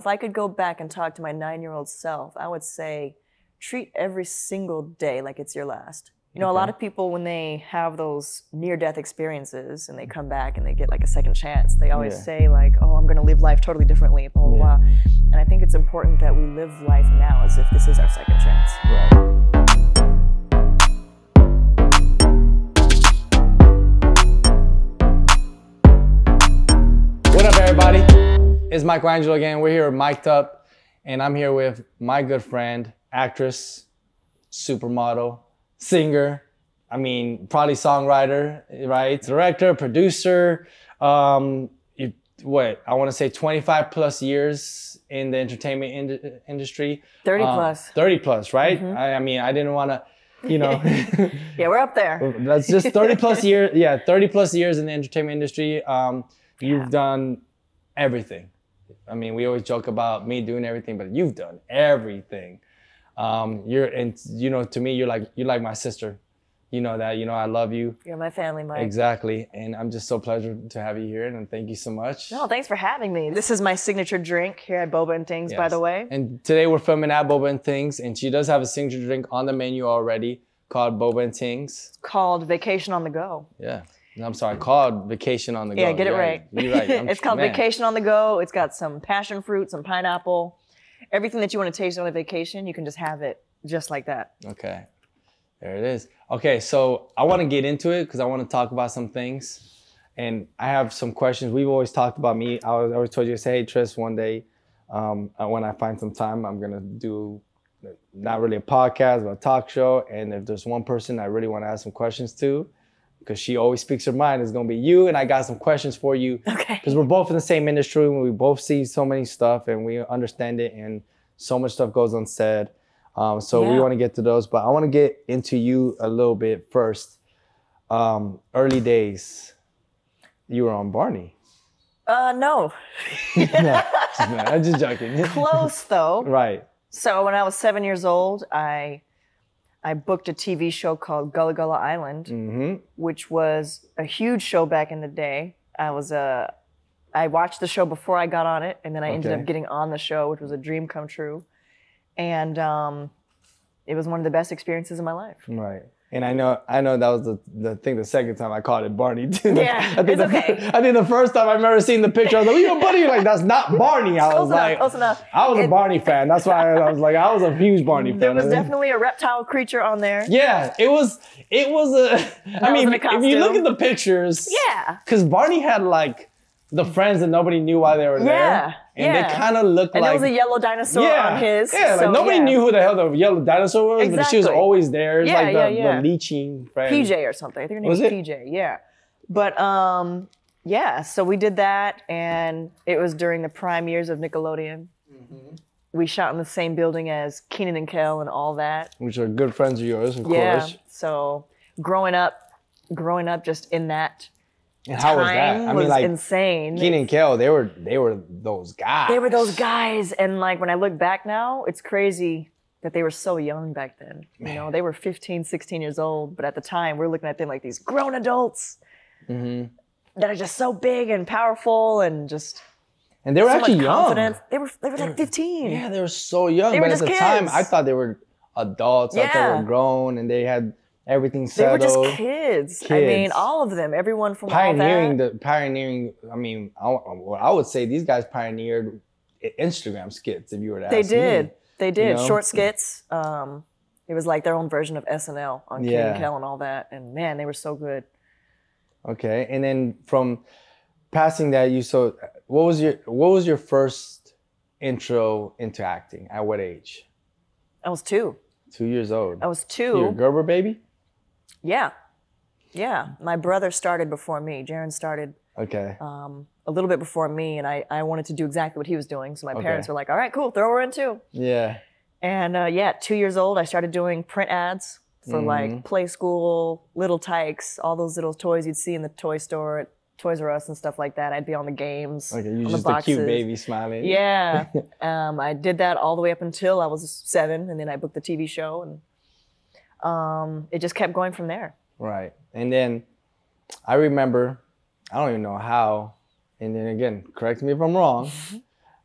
if I could go back and talk to my 9-year-old self, I would say, treat every single day like it's your last. You know, a lot of people, when they have those near-death experiences and they come back and they get like a second chance, they always say like, oh, I'm gonna live life totally differently, blah, blah, blah. And I think it's important that we live life now as if this is our second chance. Right. What up, everybody? It's Michelangelo again. We're here mic'd up, and I'm here with my good friend, actress, supermodel, singer, I mean, probably songwriter, right? Director, producer, I want to say 25 plus years in the entertainment industry. 30 plus. 30 plus, right? I mean, I didn't want to, you know. Yeah, we're up there. That's just 30 plus years. Yeah, 30 plus years in the entertainment industry. You've done everything. I mean, we always joke about me doing everything, but you've done everything. To me, you're like my sister. You know that. You know I love you. You're my family, Mike. Exactly, and I'm just so pleasured to have you here, and thank you so much. No, thanks for having me. This is my signature drink here at Boba N Tings, by the way. And today we're filming at Boba N Tings, and she does have a signature drink on the menu already called Boba N Tings. It's called Vacation on the Go. Yeah. I'm sorry, called Vacation on the Go. Yeah, get it right. You're right. It's called Vacation on the Go. It's got some passion fruit, some pineapple. Everything that you want to taste on a vacation, you can just have it just like that. Okay, there it is. Okay, so I want to get into it because I want to talk about some things. And I have some questions. We've always talked about me. I always told you, say, hey, Tris, one day when I find some time, I'm going to do not really a podcast, but a talk show. And if there's one person I really want to ask some questions to, because she always speaks her mind, it's going to be you. And I got some questions for you. Okay. Because we're both in the same industry and we both see so many stuff and we understand it and so much stuff goes unsaid. So we want to get to those, but I want to get into you a little bit first. Early days, you were on Barney. No. No, I'm just joking. Close though. Right. So when I was 7 years old, I booked a TV show called Gullah Gullah Island, which was a huge show back in the day. I watched the show before I got on it, and then I ended up getting on the show, which was a dream come true. And it was one of the best experiences of my life. Right. And I know that was the thing. The second time I called it Barney too. Yeah, I think the first time I remember seeing the picture, I was like, "You know, buddy," you're like, "That's not Barney." I was like, close enough. I was a Barney fan. That's why I was like, I was a huge Barney fan. There was definitely a reptile creature on there. Yeah, it was I mean, if you look at the pictures, because Barney had like the friends that nobody knew why they were there. And they kind of looked like... And there was a yellow dinosaur on his. Yeah, like nobody knew who the hell the yellow dinosaur was, but she was always there. It was like the leeching friend. PJ or something. I think her name was PJ, yeah. But so we did that, and it was during the prime years of Nickelodeon. We shot in the same building as Kenan and Kel and all that. Which are good friends of yours, of course. Yeah, so growing up just in that... And how was that? I mean, like, insane. Kenan and Kel, they were those guys. They were those guys, and like when I look back now, it's crazy that they were so young back then. You know, they were 15, 16 years old, but at the time, we're looking at them like these grown adults that are just so big and powerful and just. And they were actually young. They were like 15. Yeah, they were so young. They but were at just the kids. time, I thought they were adults. I thought they were grown, and they had. Everything settled. They were just kids. I mean, all of them, everyone from pioneering. I mean, I would say these guys pioneered Instagram skits. If you were to ask me. They did. You know? Short skits. It was like their own version of SNL on Kenan and Kel and all that. And man, they were so good. Okay, and then from passing that, what was your first intro into acting? At what age? I was 2. 2 years old. I was 2. You were a Gerber baby? Yeah. My brother started before me. Jaron started a little bit before me, and I wanted to do exactly what he was doing. So my parents were like, all right, cool, throw her in too. Yeah. And 2 years old, I started doing print ads for like Play School, Little Tykes, all those little toys you'd see in the toy store at Toys R Us and stuff like that. I'd be on the games. Okay, you're just a cute baby smiling. Yeah. I did that all the way up until I was 7, and then I booked the TV show, and it just kept going from there. Right. And then I remember, I don't even know how, and then again, correct me if I'm wrong,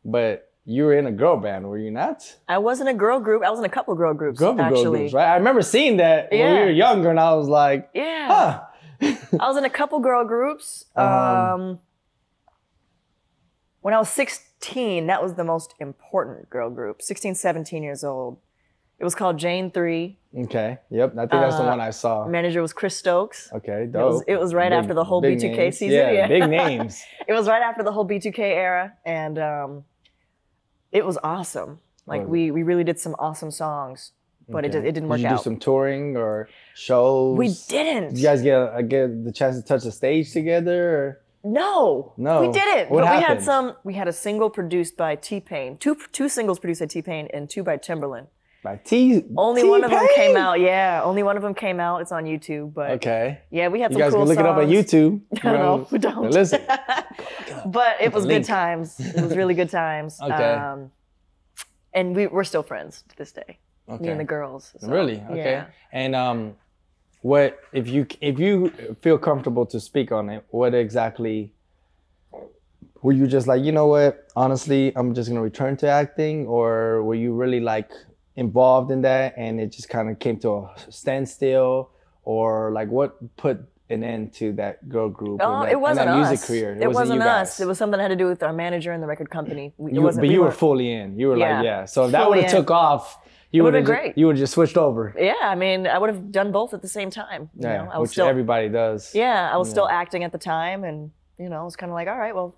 but you were in a girl band, were you not? I was in a girl group. I was in a couple girl groups, girl groups, right? I remember seeing that when we were younger, and I was like, huh. I was in a couple girl groups. When I was 16, that was the most important girl group. 16, 17 years old. It was called Jane 3. Okay. Yep. I think that's the one I saw. Manager was Chris Stokes. Okay. Dope. It was right after the whole B2K names. season. Yeah, big names. It was right after the whole B2K era. And it was awesome. Like we really did some awesome songs, but it didn't work out. Did you do some touring or shows? We didn't. Did you guys get the chance to touch the stage together? Or? No, we didn't. What but happened? We had a single produced by T-Pain, two singles produced by T-Pain and 2 by Timbaland. By Only one of them came out. Yeah, only one of them came out. It's on YouTube. But yeah, we had some cool songs. You guys can look it up on YouTube. No, we don't. Listen. But it was good times. It was really good times. And we're still friends to this day. Me and the girls. So, really? Okay. Yeah. And what if you feel comfortable to speak on it? What exactly were you just like? You know what? Honestly, I'm just gonna return to acting, or were you really like involved in that and it just kind of came to a standstill, or like what put an end to that girl group? It wasn't and that us. music career. It wasn't us. It was something that had to do with our manager and the record company. You were fully in. You were So if that would have took off, you would have just switched over. Yeah, I mean, I would have done both at the same time. You know? I was which everybody does. Yeah, I was still acting at the time, and I was kind of like, all right, well,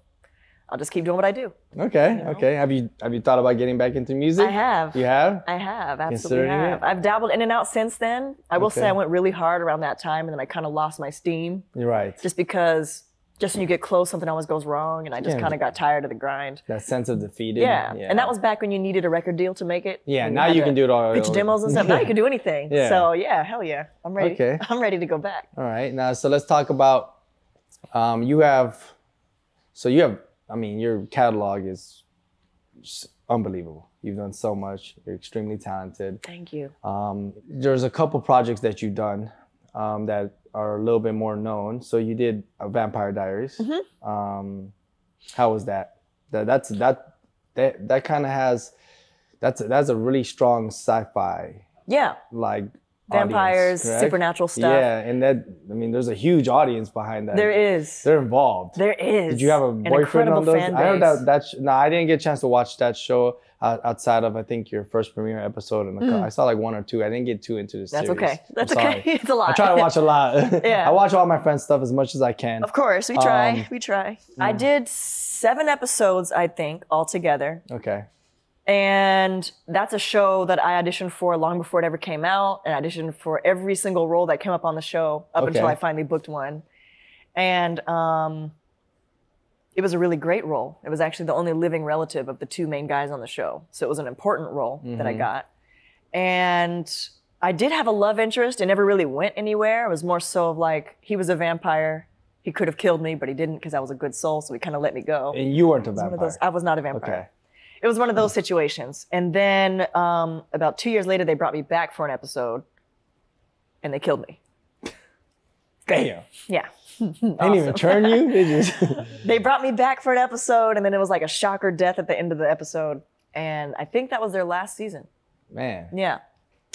I'll just keep doing what I do. Okay, okay. Have you thought about getting back into music? I have. You have? I have, absolutely have. I've dabbled in and out since then. I will say I went really hard around that time, and then I kind of lost my steam. You're right. Just because when you get close, something always goes wrong, and I just kind of got tired of the grind. That sense of defeated. Yeah, and that was back when you needed a record deal to make it. Yeah, now you can do it all. Pitch demos and stuff. Now you can do anything. So yeah, hell yeah, I'm ready. Okay. I'm ready to go back. All right, now so let's talk about. I mean, your catalog is unbelievable. You've done so much. You're extremely talented. Thank you. There's a couple projects that you've done that are a little bit more known. So you did Vampire Diaries. Mm-hmm. How was that? That kind of has that's a really strong sci-fi. Yeah. Like. Vampires, audience, supernatural stuff. Yeah, and there's a huge audience behind that. There is. They're involved. There is. Did you have a boyfriend on those? I heard no, I didn't get a chance to watch that show outside of, I think, your first premiere episode. I saw like 1 or 2. I didn't get too into the series. That's okay. That's okay. It's a lot. I try to watch a lot. Yeah. I watch all my friends' stuff as much as I can. Of course, we try. We try. I did 7 episodes, I think, altogether. Okay. And that's a show that I auditioned for long before it ever came out. And I auditioned for every single role that came up on the show up until I finally booked one. And it was a really great role. It was actually the only living relative of the 2 main guys on the show. So it was an important role that I got. And I did have a love interest. It never really went anywhere. It was more so of like, he was a vampire. He could have killed me, but he didn't because I was a good soul. So he kind of let me go. And you weren't a vampire? I was not a vampire. Okay. It was one of those situations. And then about 2 years later, they brought me back for an episode and they killed me. Damn. Yeah. They didn't even turn you? They brought me back for an episode and then it was like a shocker death at the end of the episode. And I think that was their last season. Man. Yeah.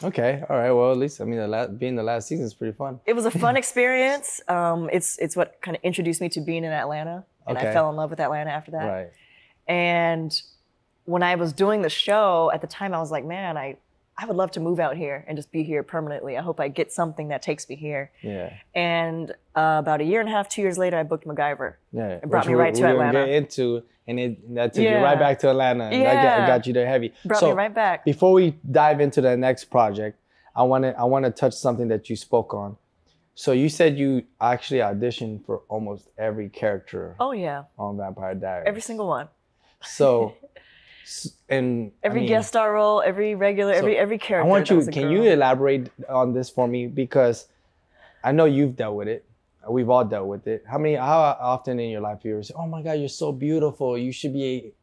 Okay. All right. Well, at least, I mean, being the last season is pretty fun. It was a fun experience. It's what kind of introduced me to being in Atlanta. And I fell in love with Atlanta after that. Right. And when I was doing the show, at the time I was like, man, I would love to move out here and just be here permanently. I hope I get something that takes me here. Yeah. And about 1.5 years, 2 years later, I booked MacGyver. Yeah. It brought me right to Atlanta. Get into, and that took you right back to Atlanta. And that got you there heavy. Brought me right back. Before we dive into the next project, I want to touch something that you spoke on. So you said you actually auditioned for almost every character. Oh yeah. On Vampire Diaries. Every single one. So. And every guest star role, every regular, every character. I want you. Can you elaborate on this for me? Because I know you've dealt with it. We've all dealt with it. How often in your life you say, "Oh my God, you're so beautiful. You should be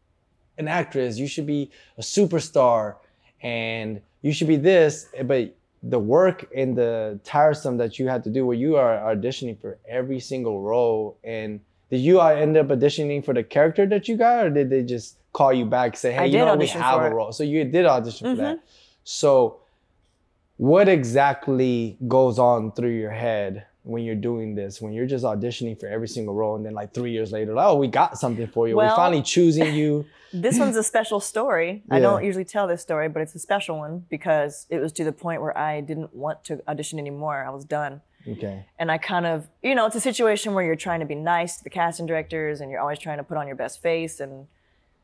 an actress. You should be a superstar, and you should be this." But the work and the tiresome that you had to do, where you are auditioning for every single role, and did you end up auditioning for the character that you got, or did they just call you back and say, hey, you know, we have a role? So you did audition for that. So what exactly goes on through your head when you're doing this, when you're just auditioning for every single role, and then like 3 years later, like, oh, we got something for you. Well, we're finally choosing you. This one's a special story. I don't usually tell this story, but it's a special one because it was to the point where I didn't want to audition anymore. I was done. Okay. And I kind of, you know, it's a situation where you're trying to be nice to the casting directors and you're always trying to put on your best face,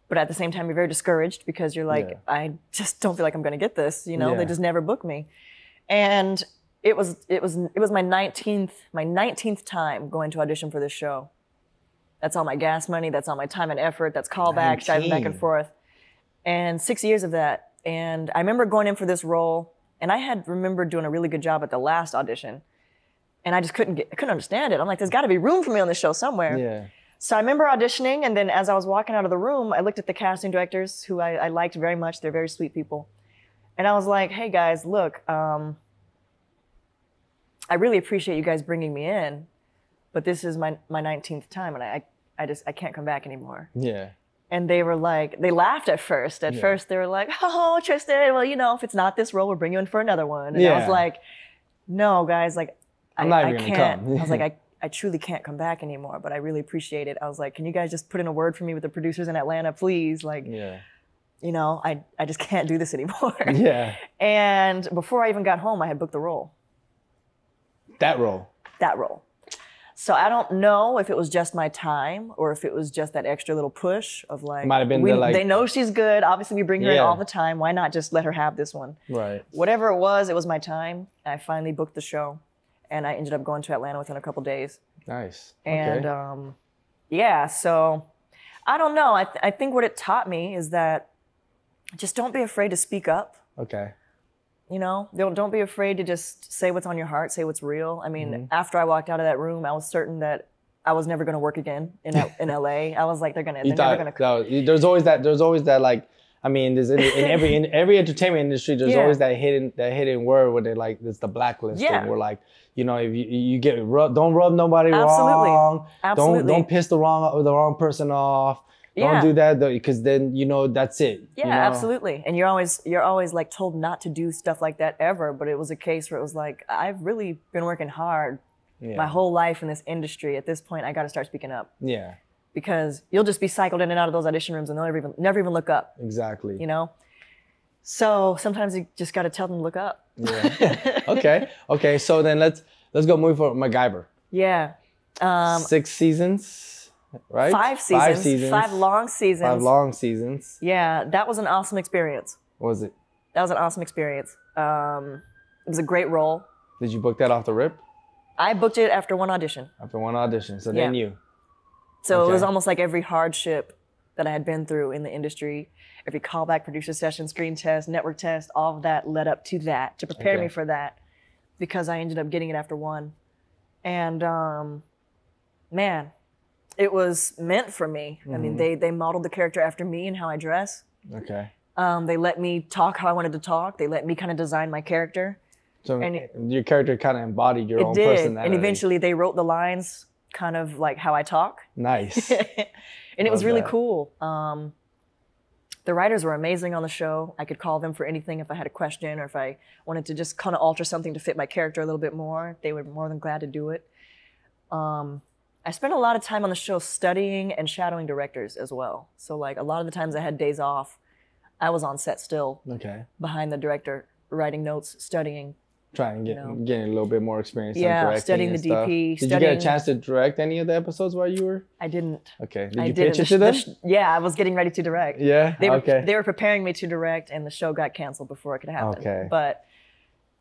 but at the same time you're very discouraged because you're like, I just don't feel like I'm going to get this, you know. They just never book me. And it was my 19th time going to audition for this show. That's all my gas money, that's all my time and effort, that's callbacks, driving back and forth. And 6 years of that. And I remember going in for this role, and I had remembered doing a really good job at the last audition. And I just couldn't understand it. I'm like, there's got to be room for me on this show somewhere. Yeah. So I remember auditioning, and then as I was walking out of the room, I looked at the casting directors, who I liked very much. They're very sweet people. And I was like, hey guys, look, I really appreciate you guys bringing me in, but this is my 19th time, and I can't come back anymore. Yeah. And they were like, they laughed at first. At first, they were like, oh, Tristin, well, you know, if it's not this role, we'll bring you in for another one. And I was like, no, guys, like, I can't. I was like, I truly can't come back anymore, but I really appreciate it. I was like, can you guys just put in a word for me with the producers in Atlanta, please? Like, you know, I just can't do this anymore. Yeah. And before I even got home, I had booked the role. That role? That role. So I don't know if it was just my time or if it was just that extra little push of like, might have been they know she's good. Obviously, we bring her in all the time. Why not just let her have this one? Right. Whatever it was my time. I finally booked the show. And I ended up going to Atlanta within a couple days. Nice. And yeah, so I don't know. I think what it taught me is that just don't be afraid to speak up. Okay. You know, don't be afraid to just say what's on your heart, say what's real. I mean, after I walked out of that room, I was certain that I was never going to work again in LA. I was like, they're never going to. There's always that like. I mean, there's in every entertainment industry, there's always that hidden word where they like, it's the blacklist. Yeah. We're like, you know, if you get don't rub nobody wrong. Absolutely. Don't piss the wrong person off. Don't do that though, because then you know that's it. Yeah, you know? Absolutely. And you're always like told not to do stuff like that ever. But it was a case where it was like, I've really been working hard my whole life in this industry. At this point, I got to start speaking up. Yeah. Because you'll just be cycled in and out of those audition rooms and they'll never even look up. Exactly. You know? So sometimes you just got to tell them to look up. Yeah. Okay. So then let's go move for MacGyver. Yeah. 6 seasons, right? 5 seasons. 5 seasons. 5 long seasons. 5 long seasons. Yeah. That was an awesome experience. Was it? That was an awesome experience. It was a great role. Did you book that off the rip? I booked it after one audition. After one audition. So then you. So it was almost like every hardship that I had been through in the industry, every callback, producer session, screen test, network test, all of that led up to that, to prepare me for that, because I ended up getting it after one. And man, it was meant for me. I mean, they modeled the character after me and how I dress. Okay. They let me talk how I wanted to talk. They let me kind of design my character. So your character kind of embodied your own personality. And eventually they wrote the lines kind of like how I talk. Nice. And it was really cool. The writers were amazing on the show. I could call them for anything if I had a question or if I wanted to just kind of alter something to fit my character a little bit more. They were more than glad to do it. I spent a lot of time on the show studying and shadowing directors as well. So like a lot of the times I had days off, I was on set still. Okay. Behind the director, writing notes, studying. Trying to getting a little bit more experience. Yeah, studying the DP. Did you get a chance to direct any of the episodes while you were? I didn't. Okay. Did you pitch it to them? Yeah, I was getting ready to direct. Yeah. They were preparing me to direct, and the show got canceled before it could happen. Okay. But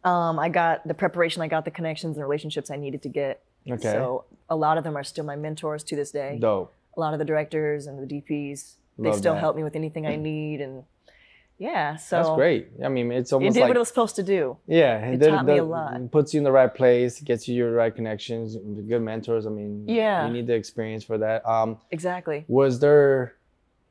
I got the preparation, I got the connections and relationships I needed to get. Okay. So a lot of them are still my mentors to this day. Dope. A lot of the directors and the DPs, they still help me with anything I need, and yeah, so that's great. I mean, it's almost it did what it was supposed to do. Yeah, it taught me a lot. It puts you in the right place, gets you your right connections, good mentors. I mean, you need the experience for that. Exactly. Was there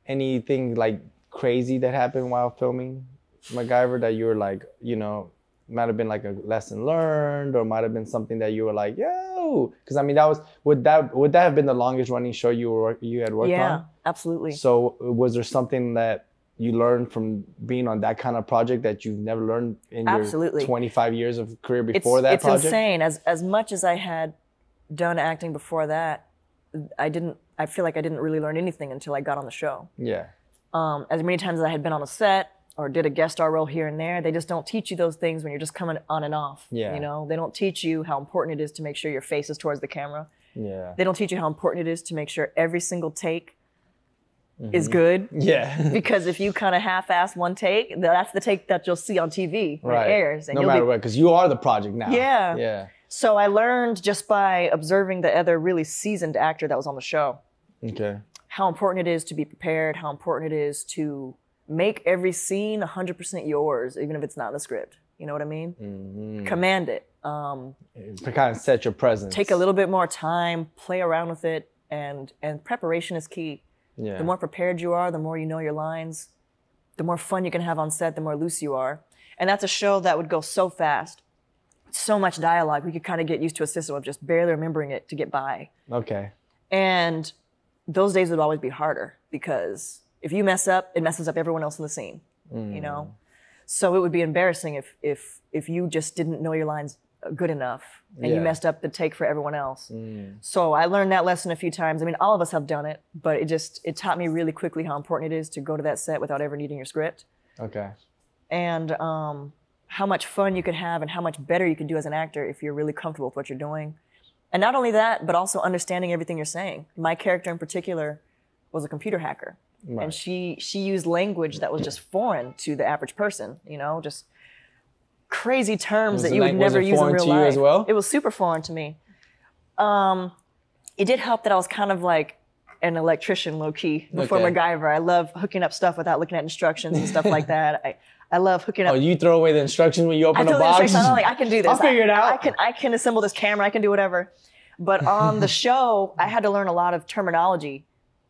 anything like crazy that happened while filming MacGyver that you were like, you know, might have been like a lesson learned, or might have been something that you were like, yo, no. Because I mean, would that have been the longest running show you had worked on? Yeah, absolutely. So was there something that you learned from being on that kind of project that you've never learned in your 25 years of career before that project? It's insane. As much as I had done acting before that, I feel like I didn't really learn anything until I got on the show. Yeah. As many times as I had been on a set or did a guest star role here and there, they just don't teach you those things when you're just coming on and off. Yeah. You know, they don't teach you how important it is to make sure your face is towards the camera. Yeah. They don't teach you how important it is to make sure every single take is good. Yeah. Because if you kind of half-ass one take, that's the take that you'll see on TV when it airs. And no matter what, because you are the project now. Yeah. Yeah. So I learned just by observing the other really seasoned actor that was on the show. Okay. How important it is to be prepared, how important it is to make every scene 100% yours, even if it's not in the script. You know what I mean? Mm-hmm. Command it. To kind of set your presence. Take a little bit more time, play around with it, and preparation is key. Yeah. The more prepared you are, the more you know your lines, the more fun you can have on set, the more loose you are. And that's a show that would go so fast. So much dialogue, we could kind of get used to a system of just barely remembering it to get by. Okay. And those days would always be harder because if you mess up, it messes up everyone else in the scene, you know? So it would be embarrassing if you just didn't know your lines good enough and you messed up the take for everyone else. So I learned that lesson a few times. I mean, all of us have done it, but it taught me really quickly how important it is to go to that set without ever needing your script. Okay. And how much fun you could have and how much better you could do as an actor if you're really comfortable with what you're doing. And not only that, but also understanding everything you're saying. My character in particular was a computer hacker. Right. And she used language that was just foreign to the average person, you know, just crazy terms that you would never use in real life. Was it foreign to you as well? It was super foreign to me. It did help that I was kind of like an electrician, low-key, before MacGyver. I love hooking up stuff without looking at instructions and stuff like that. I love hooking up. Oh, you throw away the instructions when you open a box? I'm like, I can do this. I'll figure it out. I can assemble this camera. I can do whatever. But on the show, I had to learn a lot of terminology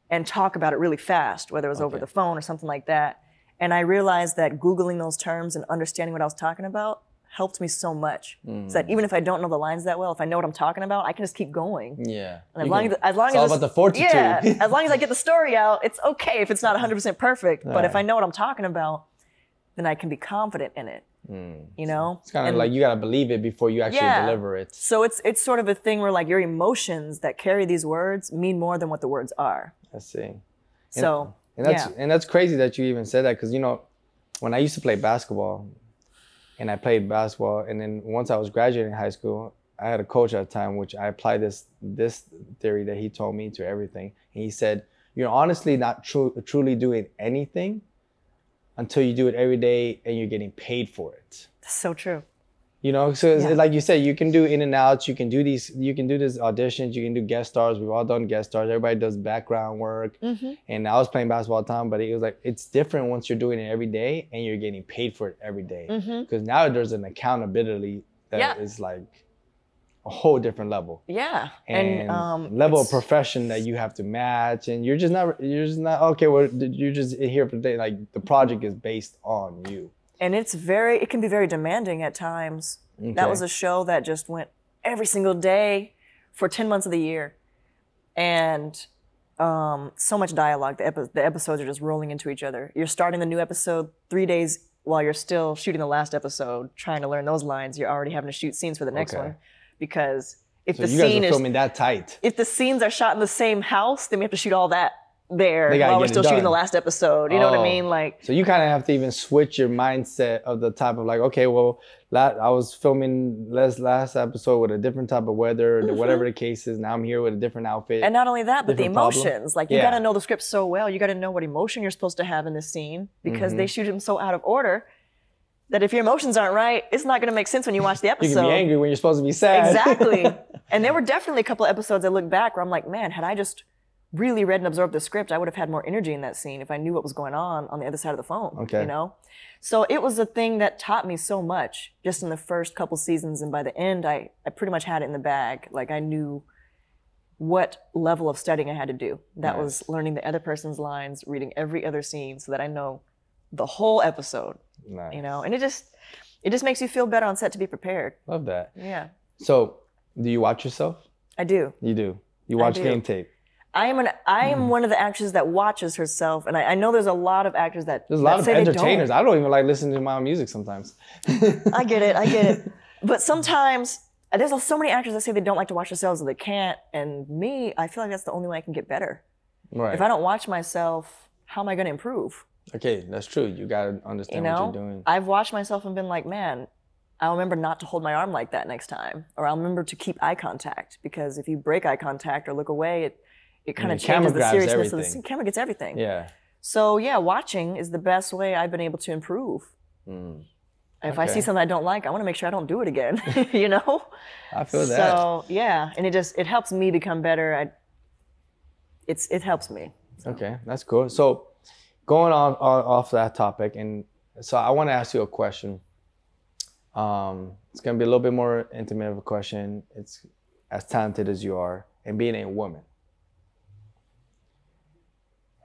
and talk about it really fast, whether it was over the phone or something like that. And I realized that Googling those terms and understanding what I was talking about helped me so much. So that even if I don't know the lines that well, if I know what I'm talking about, I can just keep going. Yeah. And as long as it's all about the fortitude. Yeah. As long as I get the story out, it's okay if it's not 100% perfect. But if I know what I'm talking about, then I can be confident in it. You know? It's kind of like you got to believe it before you actually deliver it. So it's sort of a thing where like your emotions that carry these words mean more than what the words are. I see. And that's crazy that you even said that, because, you know, when I used to play basketball, and I played basketball, and then once I was graduating high school, I had a coach at the time, which I applied this theory that he told me to everything. And he said, you're honestly not truly doing anything until you do it every day and you're getting paid for it. That's so true. You know, so it's like you said, you can do in and outs, you can do these auditions, you can do guest stars. We've all done guest stars. Everybody does background work. And I was playing basketball all the time, but it was like, it's different once you're doing it every day and you're getting paid for it every day. Because now there's an accountability that is like a whole different level. Yeah. And level of profession that you have to match, and you're just not okay, well, you're just here for the day. Like, the project is based on you. And it can be very demanding at times. Okay. That was a show that just went every single day for 10 months of the year. And so much dialogue. The episodes are just rolling into each other. You're starting the new episode 3 days while you're still shooting the last episode, trying to learn those lines. You're already having to shoot scenes for the next one. Because if the scene is... you guys are filming that tight. If the scenes are shot in the same house, then we have to shoot all that there while we're still shooting the last episode. You know what I mean? Like, so you kind of have to even switch your mindset of the type of like, okay, well, I was filming last episode with a different type of weather, whatever the case is. Now I'm here with a different outfit. And not only that, but the emotions. Like, you got to know the script so well. You got to know what emotion you're supposed to have in this scene, because they shoot them so out of order that if your emotions aren't right, it's not going to make sense when you watch the episode. You can be angry when you're supposed to be sad. Exactly. And there were definitely a couple of episodes I look back where I'm like, man, had I just really read and absorbed the script, I would have had more energy in that scene if I knew what was going on the other side of the phone. Okay. You know? So it was a thing that taught me so much just in the first couple seasons, and by the end, I pretty much had it in the bag. Like, I knew what level of studying I had to do. That was learning the other person's lines, reading every other scene so that I know the whole episode. Nice. You know? And it just makes you feel better on set to be prepared. Love that. Yeah. So, do you watch yourself? I do. You do. You watch game tape. I am one of the actors that watches herself, and I know there's a lot of actors that there's a lot of entertainers. I don't even like listening to my own music sometimes. I get it. But sometimes there's so many actors that say they don't like to watch themselves or they can't, and me, I feel like that's the only way I can get better. Right. If I don't watch myself, how am I going to improve? Okay, that's true. You got to understand what you're doing. I've watched myself and been like, man, I'll remember not to hold my arm like that next time, or I'll remember to keep eye contact, because if you break eye contact or look away, it kind of changes the seriousness of the camera. Gets everything. Yeah. So yeah, watching is the best way I've been able to improve. If I see something I don't like, I want to make sure I don't do it again. You know. I feel that. So yeah, and it helps me become better. It helps me. So. Okay, that's cool. So going off that topic, and so I want to ask you a question. It's gonna be a little bit more intimate of a question. It's as talented as you are, and being a woman.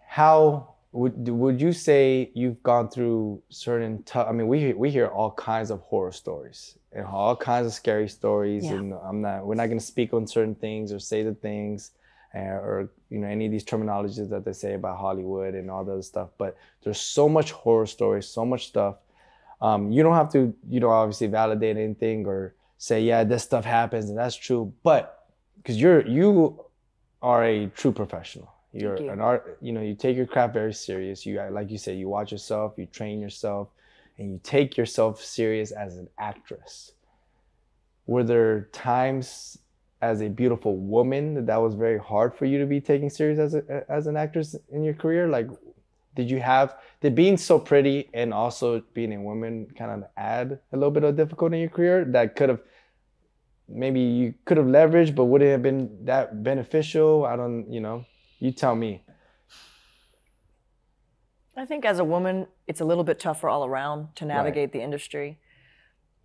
How would you say you've gone through certain tough? I mean, we hear all kinds of horror stories and all kinds of scary stories, and we're not gonna speak on certain things or say the things, or any of these terminologies that they say about Hollywood and all the other stuff. But there's so much horror stories, so much stuff. You don't have to, obviously validate anything or say, yeah, this stuff happens and that's true. But because you are a true professional. You're an art, you take your craft very serious. You, like you said, you watch yourself, you train yourself, and you take yourself serious as an actress. Were there times as a beautiful woman that was very hard for you to be taken serious as an actress in your career? Like, did being so pretty and also being a woman kind of add a little bit of difficulty in your career that maybe you could have leveraged, but would it have been that beneficial? You tell me. I think as a woman, it's a little bit tougher all around to navigate the industry.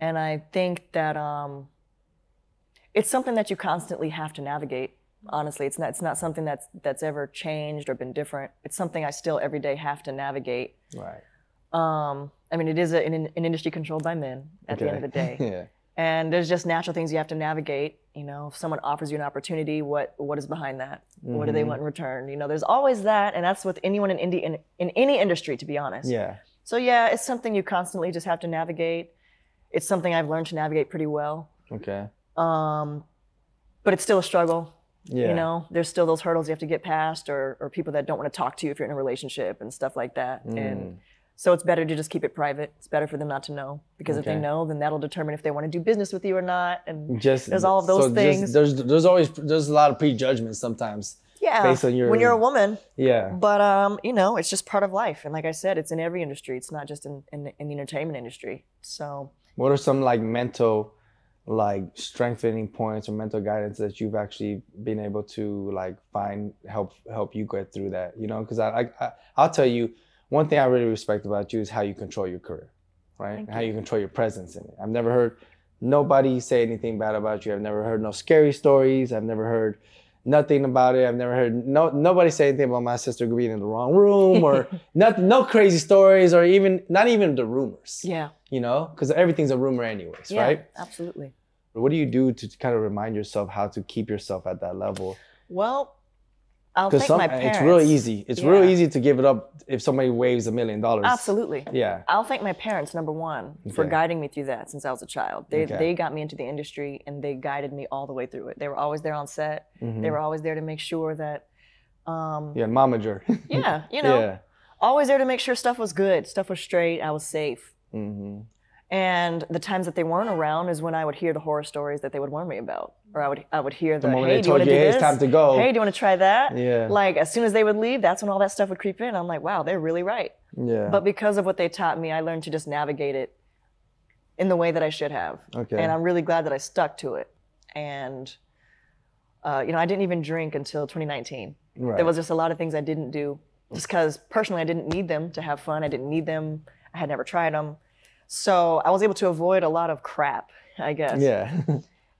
And I think that it's something that you constantly have to navigate. Honestly, it's not something that's ever changed or been different. It's something I still every day have to navigate. Right. I mean, it is an industry controlled by men at the end of the day. Yeah. And there's just natural things you have to navigate. If someone offers you an opportunity, what is behind that? Mm-hmm. What do they want in return? There's always that, and that's with anyone in any industry, to be honest. Yeah. So yeah, it's something you constantly just have to navigate. It's something I've learned to navigate pretty well. Okay. But it's still a struggle. Yeah. There's still those hurdles you have to get past, or people that don't want to talk to you if you're in a relationship and stuff like that. And so it's better to just keep it private. It's better for them not to know, because if they know, then that'll determine if they want to do business with you or not. And there's all of those things. There's a lot of prejudgments sometimes. Yeah, based on when you're a woman. Yeah. But it's just part of life. And like I said, it's in every industry. It's not just in the entertainment industry. So what are some mental strengthening points or mental guidance that you've actually been able to find help you get through that? Because I'll tell you, one thing I really respect about you is how you control your career, right? How you control your presence in it. I've never heard nobody say anything bad about you. I've never heard no scary stories. I've never heard nothing about it. I've never heard nobody say anything about my sister being in the wrong room or no crazy stories, or not even the rumors. Yeah. Because everything's a rumor anyways, right? Absolutely. What do you do to kind of remind yourself how to keep yourself at that level? Well, I'll thank my parents. It's real easy. It's real easy to give it up if somebody waves $1 million. Absolutely. Yeah. I'll thank my parents, number one, for guiding me through that since I was a child. They got me into the industry, and they guided me all the way through it. They were always there on set. Mm-hmm. They were always there to make sure that... momager. Yeah, always there to make sure stuff was good, stuff was straight, I was safe. Mm-hmm. And the times that they weren't around is when I would hear the horror stories that they would warn me about. Or I would hear the hey, do you want to do this? It's time to go. Hey, do you want to try that? Yeah. As soon as they would leave, that's when all that stuff would creep in. I'm like, wow, they're really right. Yeah. But because of what they taught me, I learned to just navigate it in the way that I should have. Okay. And I'm really glad that I stuck to it. And, I didn't even drink until 2019. Right. There was just a lot of things I didn't do just because personally I didn't need them to have fun. I didn't need them. I had never tried them. So I was able to avoid a lot of crap, I guess. Yeah.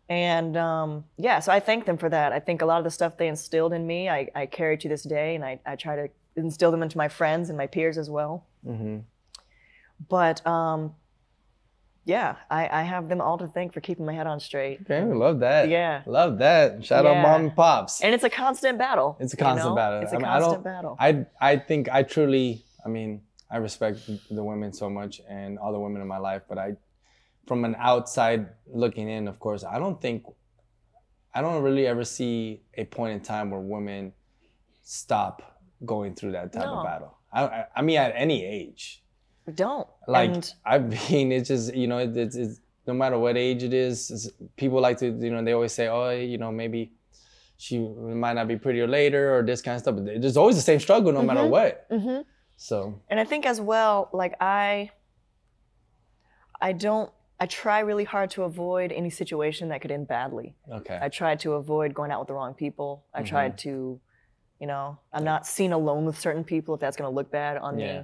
And so I thank them for that. I think a lot of the stuff they instilled in me, I carry to this day, and I try to instill them into my friends and my peers as well. Mm-hmm. But Yeah, I have them all to thank for keeping my head on straight. Okay, we love that. Yeah. Love that. Shout out mom and pops. And it's a constant battle. It's a constant battle. It's a constant battle. I think I truly, I respect the women so much and all the women in my life, but from an outside looking in, of course, I don't really ever see a point in time where women stop going through that type of battle. I mean, at any age. Don't. Like, it's just, it's no matter what age it is, people like to, they always say, oh, maybe she might not be prettier later or this kind of stuff. But there's always the same struggle no matter what. Mm-hmm. So. And I think as well, like I try really hard to avoid any situation that could end badly. Okay. I try to avoid going out with the wrong people. I tried to, I'm not seen alone with certain people if that's going to look bad on me.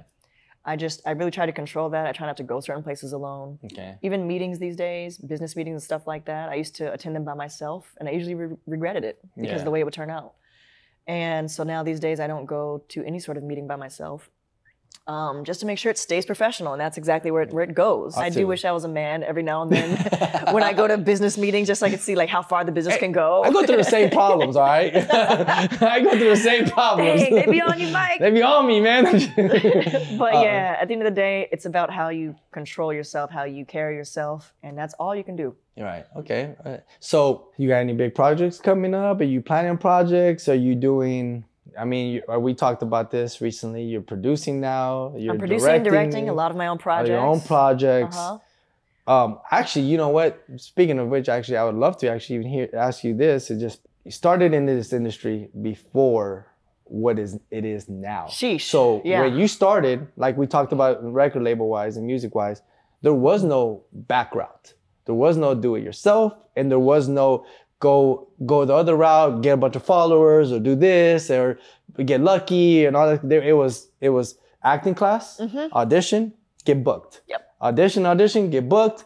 I really try to control that. I try not to go certain places alone. Okay. Even meetings these days, business meetings and stuff like that, I used to attend them by myself, and I usually regretted it because of the way it would turn out. And so now these days I don't go to any sort of meeting by myself. Just to make sure it stays professional, and that's exactly where it goes. I do wish I was a man every now and then when I go to business meetings, just so I can see like how far the business can go. I go through the same problems, all right? I go through the same problems. Dang, they be on you, Mike. They be on me, man. But yeah, at the end of the day, it's about how you control yourself, how you carry yourself, and that's all you can do. Right. Okay. So you got any big projects coming up? Are you planning projects? Are you doing... we talked about this recently. You're producing now. I'm producing and directing a lot of my own projects. Your own projects. Actually, you know what? Speaking of which, actually, I would love to actually even ask you this. You started in this industry before it is now. Sheesh. So when you started, like we talked about record label wise and music wise, there was no background. There was no do it yourself, and there was no go the other route, get a bunch of followers, or do this, or get lucky, and all that. It was acting class, audition, get booked. Yep. Audition, get booked.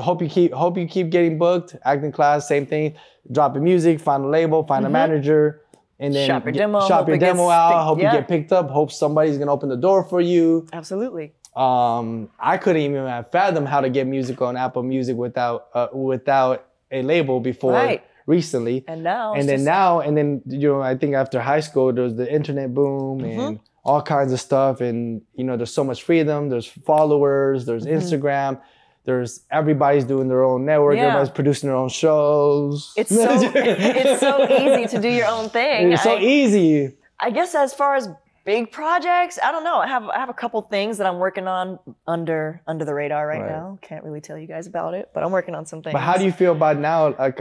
Hope you keep getting booked. Acting class, same thing. Drop your music, find a label, find a manager, and then shop your demo out. Hope you get picked up. Hope somebody's gonna open the door for you. Absolutely. I couldn't even fathom how to get music on Apple Music without a label before recently. And then I think after high school there was the internet boom and all kinds of stuff, and there's so much freedom, there's followers, there's Instagram, there's everybody's doing their own network, everybody's producing their own shows. It's so easy to do your own thing. It's so easy. I guess as far as big projects, I don't know. I have a couple things that I'm working on under the radar right now. Can't really tell you guys about it, but I'm working on some things. But how do you feel about now, like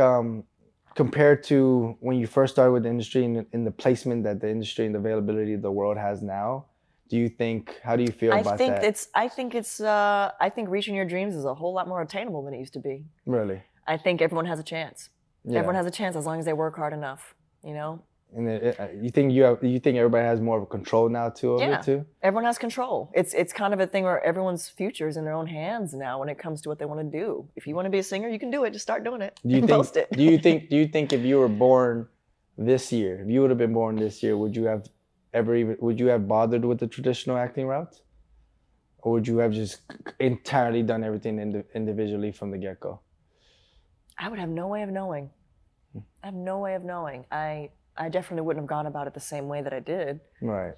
compared to when you first started with the industry and in the placement that the industry and the availability the world has now? How do you feel about that? I think reaching your dreams is a whole lot more attainable than it used to be. Really? I think everyone has a chance. Yeah. Everyone has a chance as long as they work hard enough, And you think everybody has more of a control now too? Yeah, everyone has control. It's kind of a thing where everyone's future is in their own hands now when it comes to what they want to do. If you want to be a singer, you can do it. Just start doing it. Post it. Do you think if you were born this year, if you would have been born this year, would you have bothered with the traditional acting route, or would you have just entirely done everything individually from the get-go? I would have no way of knowing. I have no way of knowing. I definitely wouldn't have gone about it the same way that I did. Right.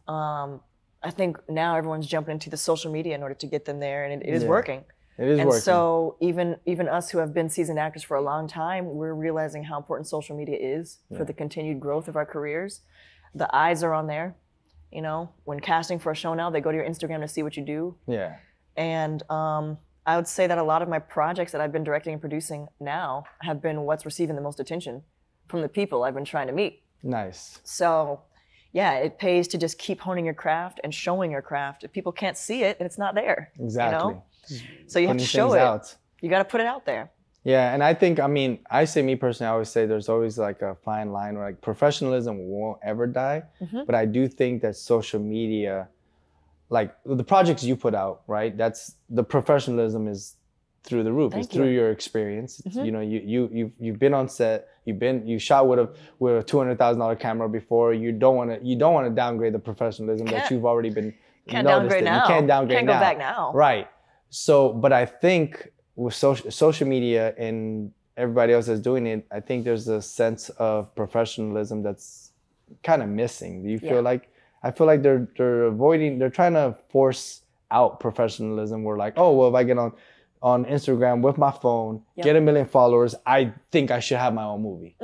I think now everyone's jumping into the social media in order to get them there, and it is working. It is working. And so even us who have been seasoned actors for a long time, we're realizing how important social media is for the continued growth of our careers. The eyes are on there. When casting for a show now, they go to your Instagram to see what you do. Yeah. And I would say that a lot of my projects that I've been directing and producing now have been what's receiving the most attention from the people I've been trying to meet. Nice. So, yeah, it pays to just keep honing your craft and showing your craft. If people can't see it, and it's not there. Exactly. So you have to show it. You got to put it out there. Yeah, and I think, I say me personally, I always say there's always like a fine line where like professionalism won't ever die. But I do think that social media, like the projects you put out, right? That's the professionalism is through the roof. It's through your experience. You've been on set. You shot with a $200,000 camera before. You don't want to downgrade the professionalism that you've already been. Can't downgrade now. You can't downgrade now. Can't go back now. Right. So, but I think with social media and everybody else that's doing it, I think there's a sense of professionalism that's kind of missing. Do you feel like, I feel like they're trying to force out professionalism. We're like, oh, well, if I get on Instagram with my phone, get 1 million followers, I think I should have my own movie.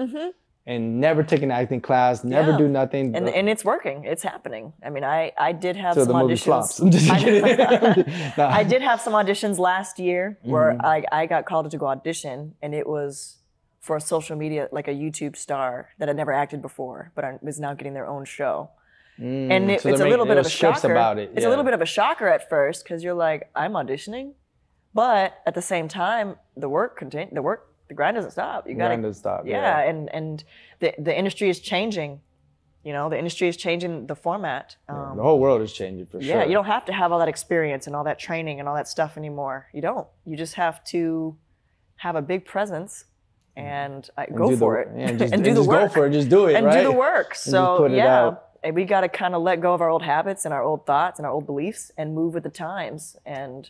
And never take an acting class, never do nothing. And it's working. It's happening. I mean, I did have some the movie auditions. Flops. I'm just kidding. I did have some auditions last year where I got called to go audition, and it was for a social media, like a YouTube star that had never acted before, but was now getting their own show. And it's a little bit of a shocker. It's a little bit of a shocker at first because you're like, I'm auditioning, but at the same time, the grind doesn't stop. You got to stop. Yeah, and the industry is changing. You know, the industry is changing the format. The whole world is changing for sure. Yeah, you don't have to have all that experience and all that training and all that stuff anymore. You don't. You just have to have a big presence and go for it. Yeah, and do the work. Go for it. Just do it. And right? do the work. So and we got to kind of let go of our old habits and our old thoughts and our old beliefs and move with the times. And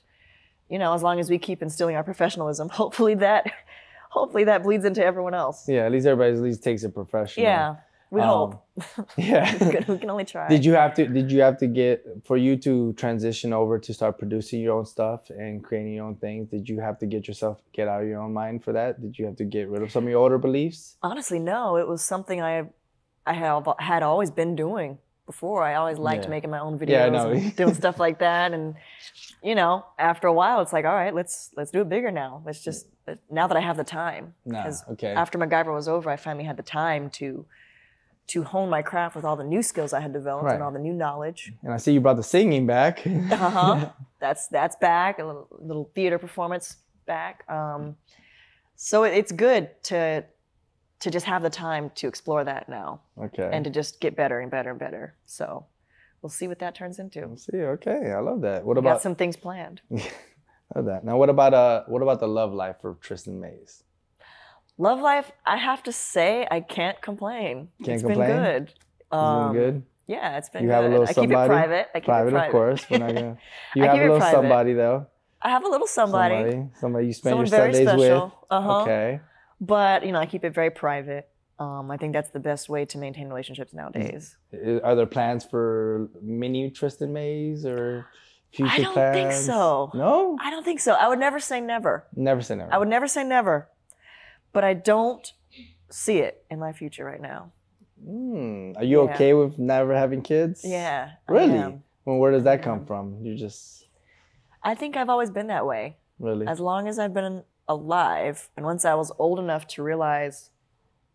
you know, as long as we keep instilling our professionalism, hopefully that bleeds into everyone else. Yeah, at least everybody at least takes it professional. Yeah, we hope. Yeah, we can only try. Did you have to get, for you to transition over to start producing your own stuff and creating your own things? Did you have to get out of your own mind for that? Did you have to get rid of some of your older beliefs? Honestly, no. It was something I had always been doing before. I always liked making my own videos and doing stuff like that. And you know, after a while, it's like, all right, let's do it bigger now. Let's just now that I have the time. Because after MacGyver was over, I finally had the time to hone my craft with all the new skills I had developed and all the new knowledge. And I see you brought the singing back. That's back. A little theater performance back. So it's good to just have the time to explore that now. Okay. And to just get better and better and better. So we'll see what that turns into. We'll see. Okay, I love that. What about? Got some things planned. Love that. Now, what about the love life for Tristin Mays? Love life, I have to say, I can't complain. It's been good. It's been good. Yeah, it's been good. Have a little somebody? I keep it private. Private, of course. We're not gonna. You have a little somebody though. I have a little somebody. Somebody you spend your Sundays with. Okay. But you know, I keep it very private. I think that's the best way to maintain relationships nowadays. Are there plans for mini Tristin Mays or future plans? I don't think so. No? I don't think so. I would never say never. Never say never. I would never say never. But I don't see it in my future right now. Are you okay with never having kids? Yeah. Really? Well, where does that come from? I think I've always been that way. Really? As long as I've been alive, and once I was old enough to realize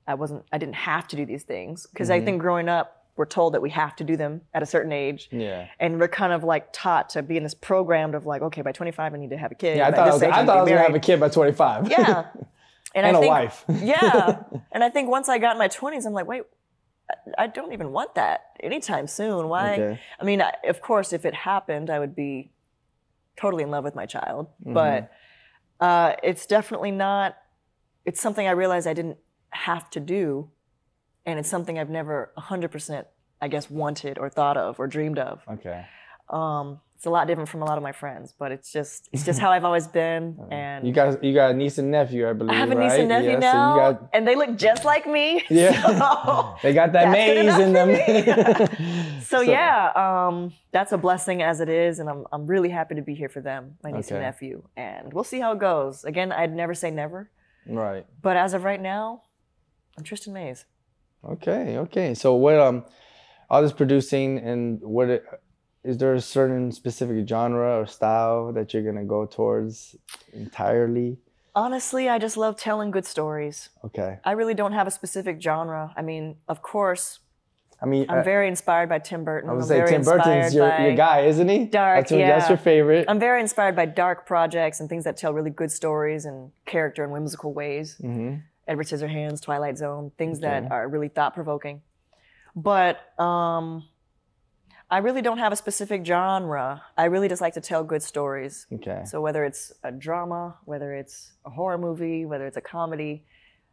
I didn't have to do these things, because I think growing up, we're told that we have to do them at a certain age. Yeah. And we're kind of like taught to be in this programmed of like, okay, by 25 I need to have a kid. Yeah, I thought I was going to have a kid by 25. Yeah. And a wife. Yeah. And I think once I got in my 20s, I'm like, wait, I don't even want that anytime soon. Why? Okay. I mean, of course, if it happened, I would be totally in love with my child. But it's definitely not, it's something I realized I didn't have to do. And it's something I've never 100%, I guess, wanted or thought of or dreamed of. Okay. It's a lot different from a lot of my friends, but it's just how I've always been. And you got a niece and nephew, I believe. I have a niece and nephew now, and they look just like me. Yeah, so they got that Maze in them. so yeah, that's a blessing as it is, and I'm really happy to be here for them, my niece and nephew, and we'll see how it goes. Again, I'd never say never. Right. But as of right now, I'm Tristin Mays. Okay. So what all this producing and is there a certain specific genre or style that you're gonna go towards entirely? Honestly, I just love telling good stories. Okay. I really don't have a specific genre. I mean, of course, I'm very inspired by Tim Burton. I would say Tim Burton's your guy, isn't he? Dark, that's your favorite. I'm very inspired by dark projects and things that tell really good stories and character in whimsical ways. Mm-hmm. Edward Scissorhands, Twilight Zone, things that are really thought-provoking. But I really don't have a specific genre. I really just like to tell good stories. Okay. So whether it's a drama, whether it's a horror movie, whether it's a comedy,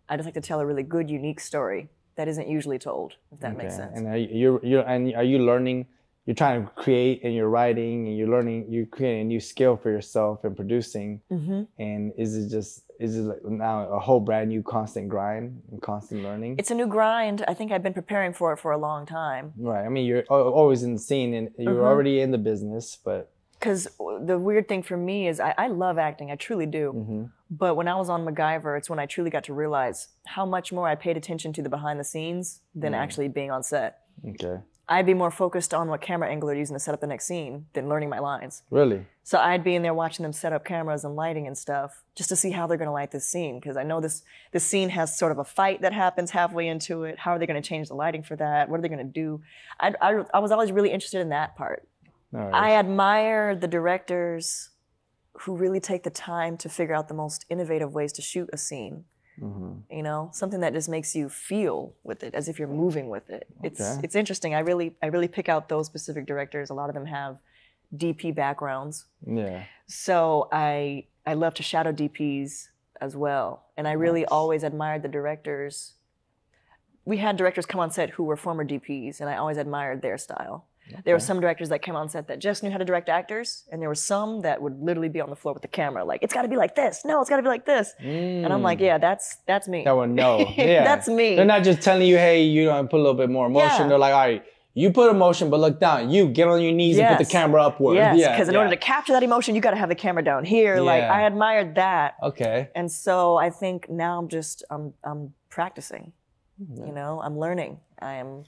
I just like to tell a really good, unique story that isn't usually told, if that makes sense. And are you learning you're trying to create and you're writing and you're learning, you're creating a new skill for yourself and producing. And is it like now a whole brand new constant grind and constant learning? It's a new grind. I think I've been preparing for it for a long time. Right. I mean, you're always in the scene and you're already in the business, but. Because the weird thing for me is I love acting. I truly do. But when I was on MacGyver, it's when I truly got to realize how much more I paid attention to the behind the scenes than actually being on set. Okay. I'd be more focused on what camera angle they're using to set up the next scene than learning my lines. Really? So I'd be in there watching them set up cameras and lighting and stuff just to see how they're going to light this scene. Because I know this scene has sort of a fight that happens halfway into it. How are they going to change the lighting for that? What are they going to do? I was always really interested in that part. Right. I admire the directors who really take the time to figure out the most innovative ways to shoot a scene. You know, something that just makes you feel with it, as if you're moving with it. It's interesting. I really pick out those specific directors. A lot of them have DP backgrounds. Yeah. So I love to shadow DPs as well, and I really always admired the directors. We had directors come on set who were former DPs, and I always admired their style. There were some directors that came on set that just knew how to direct actors, and there were some that would literally be on the floor with the camera, like, it's got to be like this. No, it's got to be like this. And I'm like, yeah, that's me. That one, no. Yeah. That's me. They're not just telling you, hey, you know, put a little bit more emotion. They're like, all right, you put emotion, but look down. You get on your knees and put the camera upward. Yes, because in order to capture that emotion, you got to have the camera down here. Like, I admired that. Okay. And so I think now I'm practicing. You know, I'm learning. I am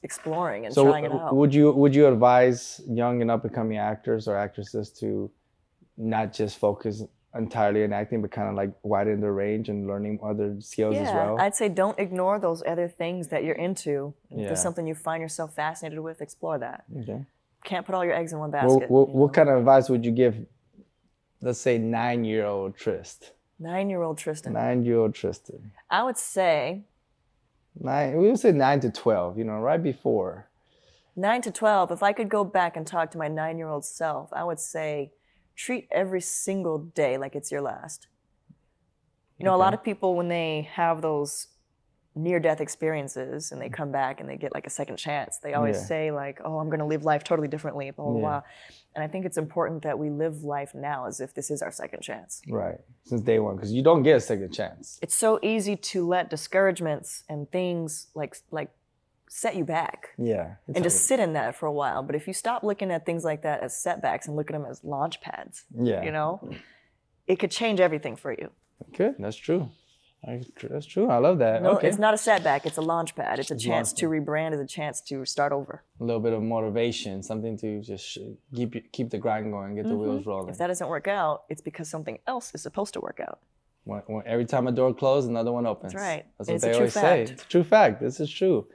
exploring and trying it out. So would you advise young and up and coming actors or actresses to not just focus entirely on acting, but kind of like widen their range and learning other skills as well? I'd say don't ignore those other things that you're into. If there's something you find yourself fascinated with, explore that. Okay. Can't put all your eggs in one basket. What kind of advice would you give, let's say, 9-year-old Trist? 9-year-old Tristin. 9-year-old Tristin. I would say... we would say 9 to 12, you know, right before. 9 to 12, if I could go back and talk to my 9-year-old self, I would say treat every single day like it's your last. You know, a lot of people, when they have those near-death experiences and they come back and they get like a second chance, they always say like, oh, I'm going to live life totally differently, blah, blah, blah. And I think it's important that we live life now as if this is our second chance. Right, since day one, because you don't get a second chance. It's so easy to let discouragements and things like set you back. Yeah. And just sit in that for a while. But if you stop looking at things like that as setbacks and look at them as launch pads, you know, it could change everything for you. Good, that's true. That's true. I love that. No, it's not a setback. It's a launch pad. It's a chance to rebrand. It's a chance to start over. A little bit of motivation, something to just keep the grind going, get the wheels rolling. If that doesn't work out, it's because something else is supposed to work out. When every time a door closes, another one opens. That's right. That's what they always say. It's a true fact. This is true.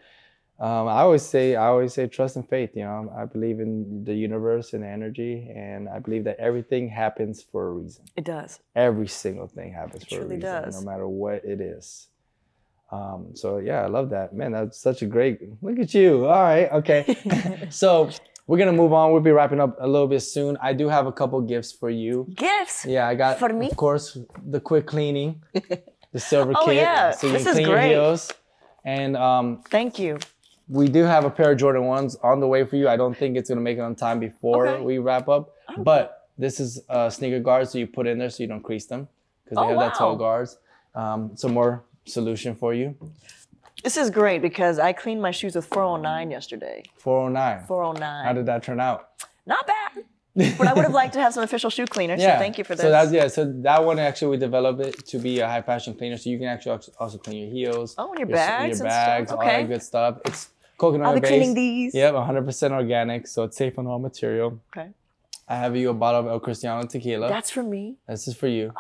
I always say trust and faith. You know, I believe in the universe and energy, and I believe that everything happens for a reason. It does. Every single thing happens for a reason, does. no matter what it is. So yeah, I love that. Man, that's such a great, look at you. All right, okay. So we're gonna move on. We'll be wrapping up a little bit soon. I do have a couple gifts for you. Gifts? Yeah, I got, for me? Of course, the quick cleaning, the silver kit. Oh yeah, so you this can is clean great. your heels. And thank you. We do have a pair of Jordan 1s on the way for you. I don't think it's gonna make it on time before we wrap up. Okay. But this is sneaker guards, so you put in there so you don't crease them, because they have that toe guards. Some more solution for you. This is great because I cleaned my shoes with 409 yesterday. 409. 409. How did that turn out? Not bad. But I would have liked to have some official shoe cleaners, so thank you for this. So that one actually we developed it to be a high fashion cleaner, so you can actually also clean your heels. Oh, and your bags and bags, stuff. all that good stuff. It's coconut I'll be based. cleaning these. Yep, 100% organic, so it's safe on all material. Okay. I have you a bottle of El Cristiano tequila. That's for me. This is for you.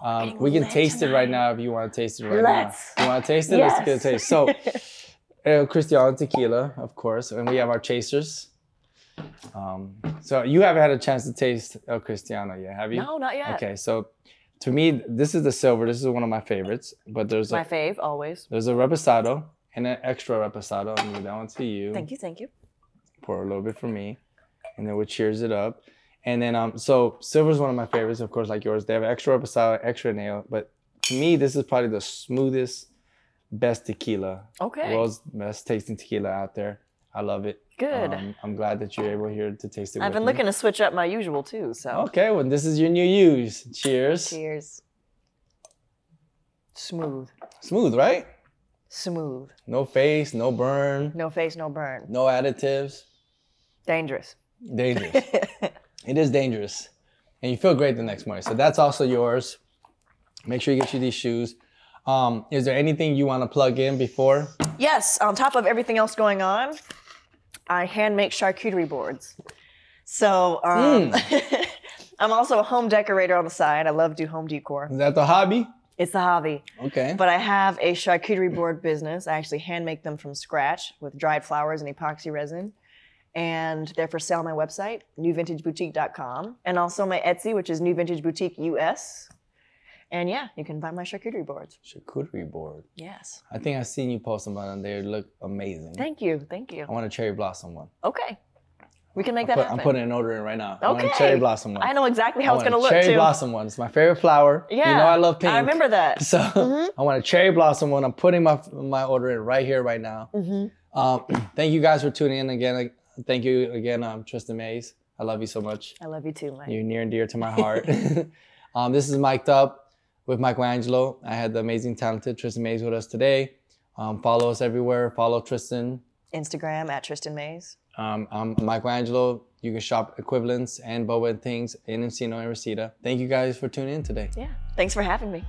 Oh, we can taste it right now if you want to taste it right now. You want to taste it? Let's get a taste. So, El Cristiano tequila, of course, and we have our chasers. So you haven't had a chance to taste El Cristiano yet, have you? No, not yet. Okay, so to me, this is the silver. This is one of my favorites. But there's my fave, always. There's a reposado and an extra reposado. I'll give that one to you. Thank you, thank you. Pour a little bit for me, and then we'll cheers it up. And then, so silver is one of my favorites, of course, like yours. They have extra reposado, extra nail. But to me, this is probably the smoothest, best tequila. Okay. World's best tasting tequila out there. I love it. Good. I'm glad that you're able here to taste it. I've been looking to switch up my usual too. So. Okay, well, this is your new use. Cheers. Cheers. Smooth. Smooth, right? Smooth. No face, no burn. No face, no burn. No additives. Dangerous. Dangerous. It is dangerous. And you feel great the next morning. So that's also yours. Make sure you get you these shoes. Is there anything you want to plug in before? Yes, on top of everything else going on, I hand make charcuterie boards. So I'm also a home decorator on the side. I love to do home decor. Is that the hobby? It's the hobby. Okay. But I have a charcuterie board business. I actually hand make them from scratch with dried flowers and epoxy resin. And they're for sale on my website, newvintageboutique.com. And also my Etsy, which is New Vintage Boutique US. And yeah, you can buy my charcuterie boards. Charcuterie board. Yes. I think I've seen you post them on there. They look amazing. Thank you. Thank you. I want a cherry blossom one. Okay. We can make that happen. I'm putting an order in right now. Okay. I want a cherry blossom one. I know exactly how it's going to look, cherry too. blossom one. It's my favorite flower. Yeah. You know I love pink. I remember that. So I want a cherry blossom one. I'm putting my order in right here, right now. Thank you guys for tuning in again. Thank you again, Tristin Mays. I love you so much. I love you too, Mike. You're near and dear to my heart. This is Mic'd Up with Michelangelo. I had the amazing, talented Tristin Mays with us today. Follow us everywhere. Follow Tristin. Instagram at Tristin Mays. I'm Michelangelo. You can shop equivalents and Boba N Tings in Encino and Reseda. Thank you guys for tuning in today. Yeah. Thanks for having me.